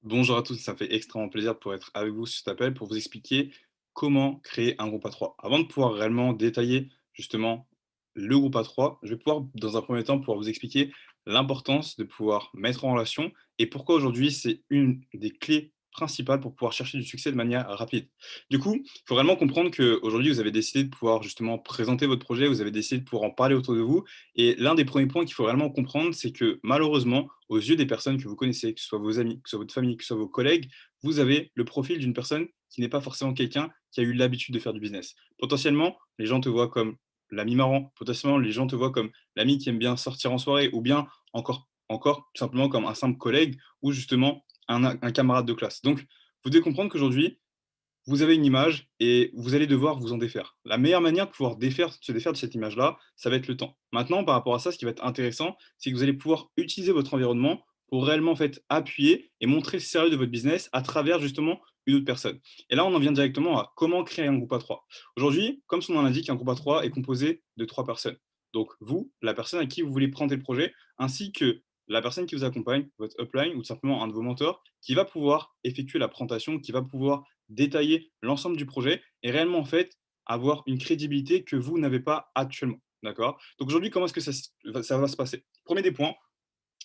Bonjour à tous, ça me fait extrêmement plaisir pour être avec vous sur cet appel pour vous expliquer comment créer un groupe A3. Avant de pouvoir réellement détailler justement le groupe A3, je vais pouvoir dans un premier temps pouvoir vous expliquer l'importance de pouvoir mettre en relation et pourquoi aujourd'hui c'est une des clés principales pour pouvoir chercher du succès de manière rapide. Du coup, il faut vraiment comprendre qu'aujourd'hui vous avez décidé de pouvoir justement présenter votre projet, vous avez décidé de pouvoir en parler autour de vous et l'un des premiers points qu'il faut vraiment comprendre, c'est que malheureusement, aux yeux des personnes que vous connaissez, que ce soit vos amis, que ce soit votre famille, que ce soit vos collègues, vous avez le profil d'une personne qui n'est pas forcément quelqu'un qui a eu l'habitude de faire du business. Potentiellement, les gens te voient comme l'ami marrant, potentiellement, les gens te voient comme l'ami qui aime bien sortir en soirée, ou bien encore tout simplement comme un simple collègue ou justement un camarade de classe. Donc, vous devez comprendre qu'aujourd'hui, vous avez une image et vous allez devoir vous en défaire. La meilleure manière de pouvoir se défaire de cette image-là, ça va être le temps. Maintenant, par rapport à ça, ce qui va être intéressant, c'est que vous allez pouvoir utiliser votre environnement pour réellement en fait, appuyer et montrer le sérieux de votre business à travers justement une autre personne. Et là, on en vient directement à comment créer un groupe A3. Aujourd'hui, comme son nom l'indique, un groupe A3 est composé de trois personnes. Donc vous, la personne à qui vous voulez prendre le projet, ainsi que la personne qui vous accompagne, votre upline ou tout simplement un de vos mentors, qui va pouvoir effectuer la présentation, qui va pouvoir détailler l'ensemble du projet et réellement, en fait, avoir une crédibilité que vous n'avez pas actuellement. D'accord. Donc aujourd'hui, comment est-ce que ça va se passer? Premier des points,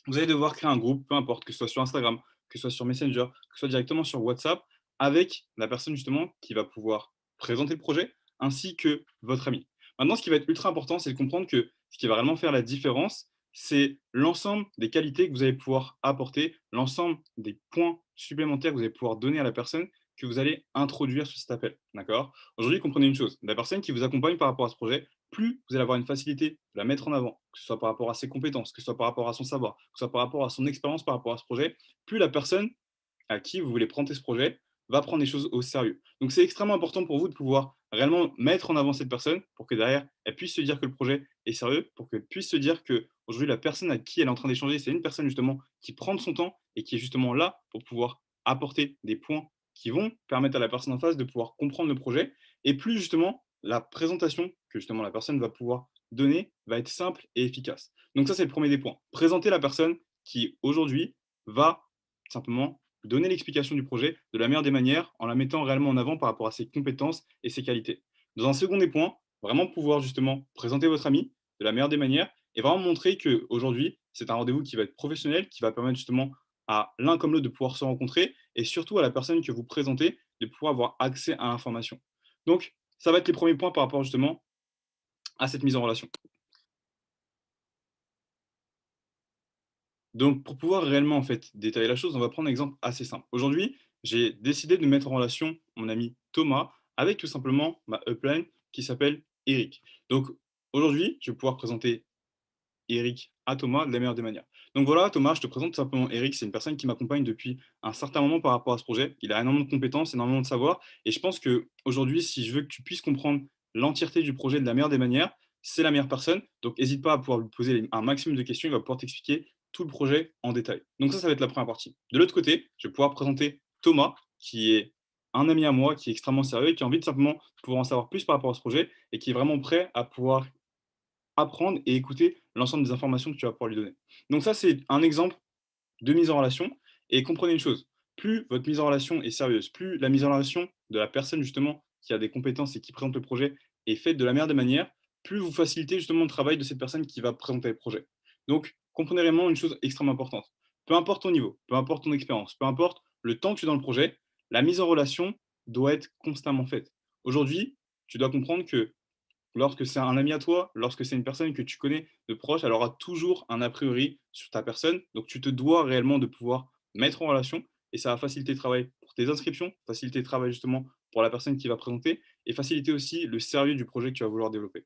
vous allez devoir créer un groupe, peu importe, que ce soit sur Instagram, que ce soit sur Messenger, que ce soit directement sur WhatsApp, avec la personne justement qui va pouvoir présenter le projet, ainsi que votre ami. Maintenant, ce qui va être ultra important, c'est de comprendre que ce qui va vraiment faire la différence, c'est l'ensemble des qualités que vous allez pouvoir apporter, l'ensemble des points supplémentaires que vous allez pouvoir donner à la personne que vous allez introduire sur cet appel. D'accord. Aujourd'hui, comprenez une chose, la personne qui vous accompagne par rapport à ce projet, plus vous allez avoir une facilité de la mettre en avant, que ce soit par rapport à ses compétences, que ce soit par rapport à son savoir, que ce soit par rapport à son expérience par rapport à ce projet, plus la personne à qui vous voulez présenter ce projet va prendre les choses au sérieux. Donc c'est extrêmement important pour vous de pouvoir réellement mettre en avant cette personne pour que derrière, elle puisse se dire que le projet est sérieux, pour qu'elle puisse se dire que aujourd'hui la personne à qui elle est en train d'échanger, c'est une personne justement qui prend de son temps et qui est justement là pour pouvoir apporter des points qui vont permettre à la personne en face de pouvoir comprendre le projet et plus justement la présentation que justement la personne va pouvoir donner va être simple et efficace. Donc ça c'est le premier des points. Présenter la personne qui aujourd'hui va simplement donner l'explication du projet de la meilleure des manières en la mettant réellement en avant par rapport à ses compétences et ses qualités. Dans un second des points, vraiment pouvoir justement présenter votre ami de la meilleure des manières et vraiment montrer qu'aujourd'hui, c'est un rendez-vous qui va être professionnel, qui va permettre justement à l'un comme l'autre de pouvoir se rencontrer et surtout à la personne que vous présentez de pouvoir avoir accès à l'information. Donc, ça va être les premiers points par rapport justement à cette mise en relation. Donc, pour pouvoir réellement, en fait, détailler la chose, on va prendre un exemple assez simple. Aujourd'hui, j'ai décidé de mettre en relation mon ami Thomas avec tout simplement ma upline qui s'appelle Eric. Donc, aujourd'hui, je vais pouvoir présenter Eric à Thomas de la meilleure des manières. Donc voilà, Thomas, je te présente tout simplement Eric. C'est une personne qui m'accompagne depuis un certain moment par rapport à ce projet. Il a énormément de compétences, énormément de savoir. Et je pense qu'aujourd'hui, si je veux que tu puisses comprendre l'entièreté du projet de la meilleure des manières, c'est la meilleure personne. Donc n'hésite pas à pouvoir lui poser un maximum de questions. Il va pouvoir t'expliquer tout le projet en détail. Donc ça va être la première partie. De l'autre côté, je vais pouvoir présenter Thomas, qui est un ami à moi, qui est extrêmement sérieux et qui a envie de simplement pouvoir en savoir plus par rapport à ce projet et qui est vraiment prêt à pouvoir apprendre et écouter l'ensemble des informations que tu vas pouvoir lui donner. Donc ça, c'est un exemple de mise en relation. Et comprenez une chose, plus votre mise en relation est sérieuse, plus la mise en relation de la personne justement qui a des compétences et qui présente le projet est faite de la meilleure des manières, plus vous facilitez justement le travail de cette personne qui va présenter le projet. Donc, comprenez vraiment une chose extrêmement importante. Peu importe ton niveau, peu importe ton expérience, peu importe le temps que tu es dans le projet, la mise en relation doit être constamment faite. Aujourd'hui, tu dois comprendre que lorsque c'est un ami à toi, lorsque c'est une personne que tu connais de proche, elle aura toujours un a priori sur ta personne. Donc, tu te dois réellement de pouvoir mettre en relation et ça va faciliter le travail pour tes inscriptions, faciliter le travail justement pour la personne qui va présenter et faciliter aussi le sérieux du projet que tu vas vouloir développer.